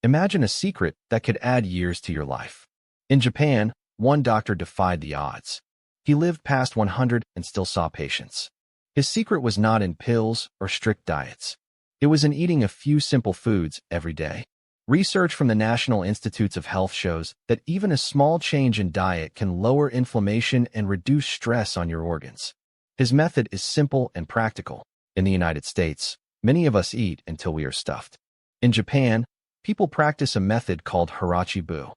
Imagine a secret that could add years to your life. In Japan, one doctor defied the odds. He lived past 100 and still saw patients. His secret was not in pills or strict diets. It was in eating a few simple foods every day. Research from the National Institutes of Health shows that even a small change in diet can lower inflammation and reduce stress on your organs. His method is simple and practical. In the United States, many of us eat until we are stuffed. In Japan, people practice a method called hirachi-bu.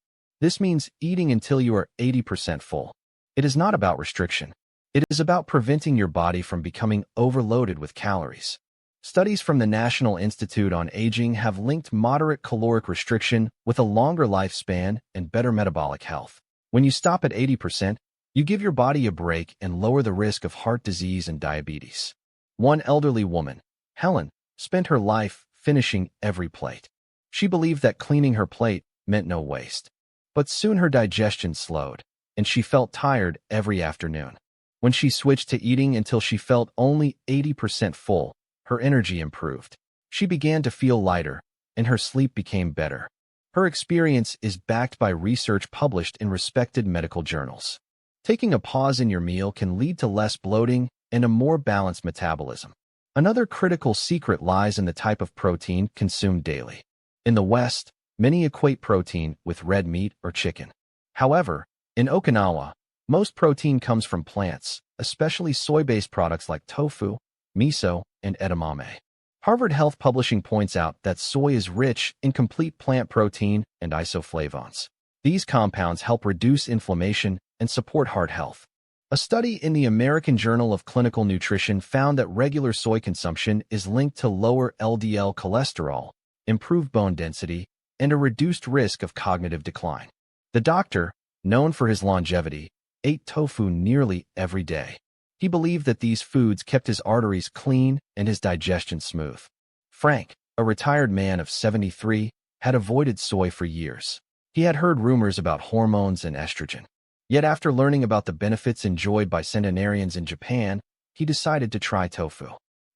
This means eating until you are 80% full. It is not about restriction. It is about preventing your body from becoming overloaded with calories. Studies from the National Institute on Aging have linked moderate caloric restriction with a longer lifespan and better metabolic health. When you stop at 80%, you give your body a break and lower the risk of heart disease and diabetes. One elderly woman, Helen, spent her life finishing every plate. She believed that cleaning her plate meant no waste. But soon her digestion slowed, and she felt tired every afternoon. When she switched to eating until she felt only 80% full, her energy improved. She began to feel lighter, and her sleep became better. Her experience is backed by research published in respected medical journals. Taking a pause in your meal can lead to less bloating and a more balanced metabolism. Another critical secret lies in the type of protein consumed daily. In the West, many equate protein with red meat or chicken. However, in Okinawa, most protein comes from plants, especially soy-based products like tofu, miso, and edamame. Harvard Health Publishing points out that soy is rich in complete plant protein and isoflavones. These compounds help reduce inflammation and support heart health. A study in the American Journal of Clinical Nutrition found that regular soy consumption is linked to lower LDL cholesterol, improved bone density, and a reduced risk of cognitive decline. The doctor, known for his longevity, ate tofu nearly every day. He believed that these foods kept his arteries clean and his digestion smooth. Frank, a retired man of 73, had avoided soy for years. He had heard rumors about hormones and estrogen. Yet after learning about the benefits enjoyed by centenarians in Japan, he decided to try tofu.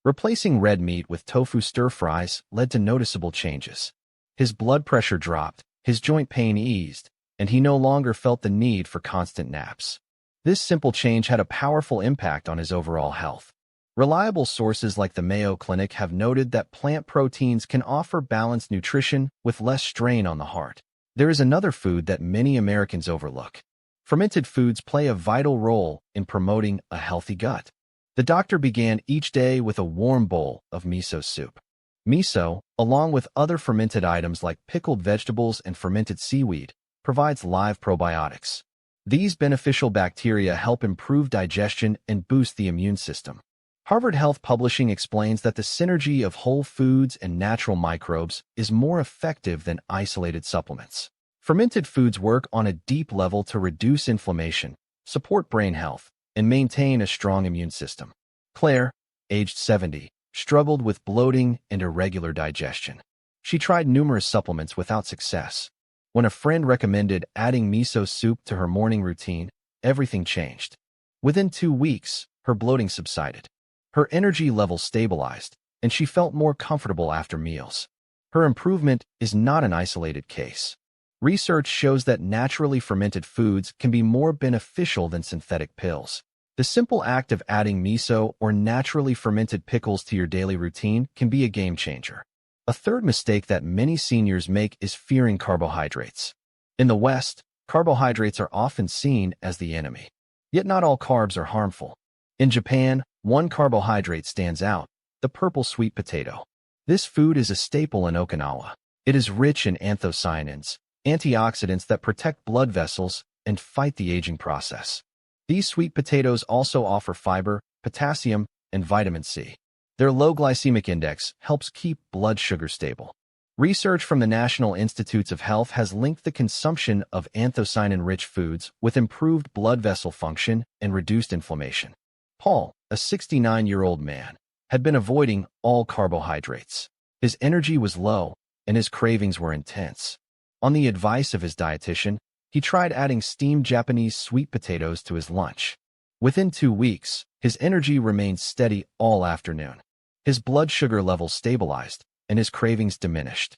Replacing red meat with tofu stir-fries led to noticeable changes. His blood pressure dropped, his joint pain eased, and he no longer felt the need for constant naps. This simple change had a powerful impact on his overall health. Reliable sources like the Mayo Clinic have noted that plant proteins can offer balanced nutrition with less strain on the heart. There is another food that many Americans overlook. Fermented foods play a vital role in promoting a healthy gut. The doctor began each day with a warm bowl of miso soup. Miso, along with other fermented items like pickled vegetables and fermented seaweed, provides live probiotics. These beneficial bacteria help improve digestion and boost the immune system. Harvard Health Publishing explains that the synergy of whole foods and natural microbes is more effective than isolated supplements. Fermented foods work on a deep level to reduce inflammation, support brain health, and maintain a strong immune system. Claire, aged 70, struggled with bloating and irregular digestion. She tried numerous supplements without success. When a friend recommended adding miso soup to her morning routine, everything changed. Within 2 weeks, her bloating subsided. Her energy levels stabilized, and she felt more comfortable after meals. Her improvement is not an isolated case. Research shows that naturally fermented foods can be more beneficial than synthetic pills. The simple act of adding miso or naturally fermented pickles to your daily routine can be a game changer. A third mistake that many seniors make is fearing carbohydrates. In the West, carbohydrates are often seen as the enemy. Yet not all carbs are harmful. In Japan, one carbohydrate stands out, the purple sweet potato. This food is a staple in Okinawa. It is rich in anthocyanins, antioxidants that protect blood vessels and fight the aging process. These sweet potatoes also offer fiber, potassium, and vitamin C. Their low glycemic index helps keep blood sugar stable. Research from the National Institutes of Health has linked the consumption of anthocyanin-rich foods with improved blood vessel function and reduced inflammation. Paul, a 69-year-old man, had been avoiding all carbohydrates. His energy was low, and his cravings were intense. On the advice of his dietitian, he tried adding steamed Japanese sweet potatoes to his lunch. Within 2 weeks, his energy remained steady all afternoon. His blood sugar levels stabilized, and his cravings diminished.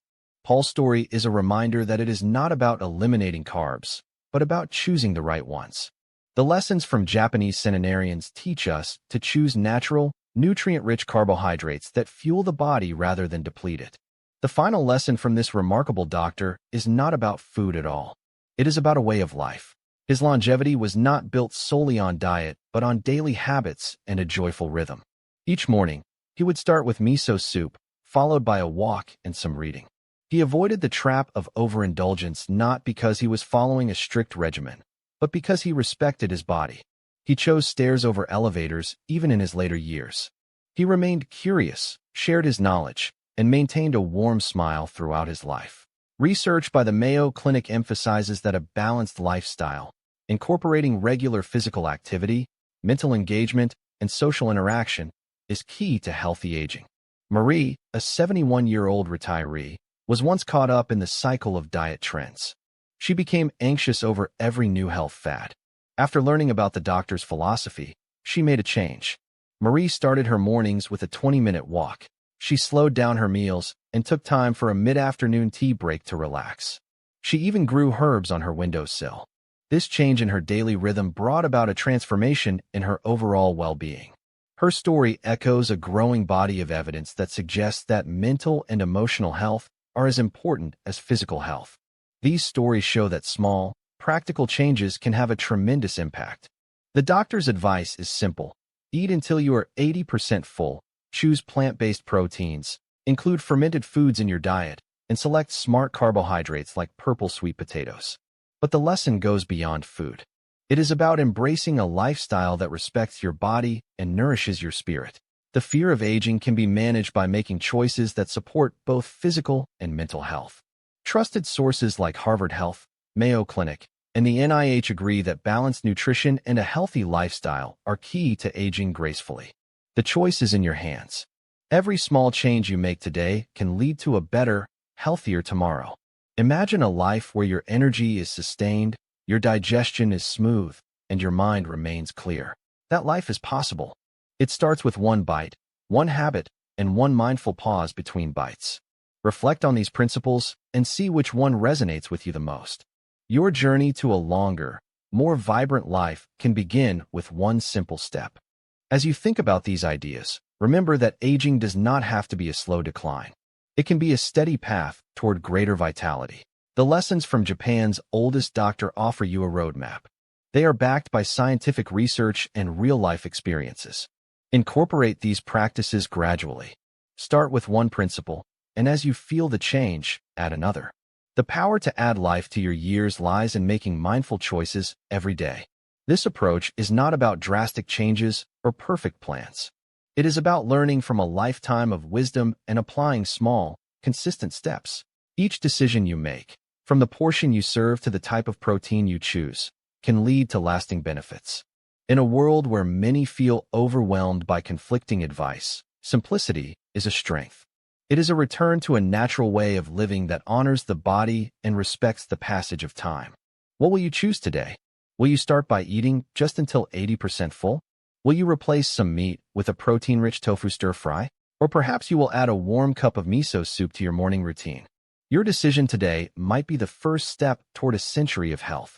Paul's story is a reminder that it is not about eliminating carbs, but about choosing the right ones. The lessons from Japanese centenarians teach us to choose natural, nutrient-rich carbohydrates that fuel the body rather than deplete it. The final lesson from this remarkable doctor is not about food at all. It is about a way of life. His longevity was not built solely on diet, but on daily habits and a joyful rhythm. Each morning, he would start with miso soup, followed by a walk and some reading. He avoided the trap of overindulgence not because he was following a strict regimen, but because he respected his body. He chose stairs over elevators even in his later years. He remained curious, shared his knowledge, and maintained a warm smile throughout his life. Research by the Mayo Clinic emphasizes that a balanced lifestyle, incorporating regular physical activity, mental engagement, and social interaction, is key to healthy aging. Marie, a 71-year-old retiree, was once caught up in the cycle of diet trends. She became anxious over every new health fad. After learning about the doctor's philosophy, she made a change. Marie started her mornings with a 20-minute walk. She slowed down her meals and took time for a mid-afternoon tea break to relax. She even grew herbs on her windowsill. This change in her daily rhythm brought about a transformation in her overall well-being. Her story echoes a growing body of evidence that suggests that mental and emotional health are as important as physical health. These stories show that small, practical changes can have a tremendous impact. The doctor's advice is simple. Eat until you are 80% full, choose plant-based proteins, include fermented foods in your diet, and select smart carbohydrates like purple sweet potatoes. But the lesson goes beyond food. It is about embracing a lifestyle that respects your body and nourishes your spirit. The fear of aging can be managed by making choices that support both physical and mental health. Trusted sources like Harvard Health, Mayo Clinic, and the NIH agree that balanced nutrition and a healthy lifestyle are key to aging gracefully. The choice is in your hands. Every small change you make today can lead to a better, healthier tomorrow. Imagine a life where your energy is sustained, your digestion is smooth, and your mind remains clear. That life is possible. It starts with one bite, one habit, and one mindful pause between bites. Reflect on these principles and see which one resonates with you the most. Your journey to a longer, more vibrant life can begin with one simple step. As you think about these ideas, remember that aging does not have to be a slow decline. It can be a steady path toward greater vitality. The lessons from Japan's oldest doctor offer you a roadmap. They are backed by scientific research and real-life experiences. Incorporate these practices gradually. Start with one principle, and as you feel the change, add another. The power to add life to your years lies in making mindful choices every day. This approach is not about drastic changes or perfect plans. It is about learning from a lifetime of wisdom and applying small, consistent steps. Each decision you make, from the portion you serve to the type of protein you choose, can lead to lasting benefits. In a world where many feel overwhelmed by conflicting advice, simplicity is a strength. It is a return to a natural way of living that honors the body and respects the passage of time. What will you choose today? Will you start by eating just until 80% full? Will you replace some meat with a protein-rich tofu stir-fry? Or perhaps you will add a warm cup of miso soup to your morning routine. Your decision today might be the first step toward a century of health.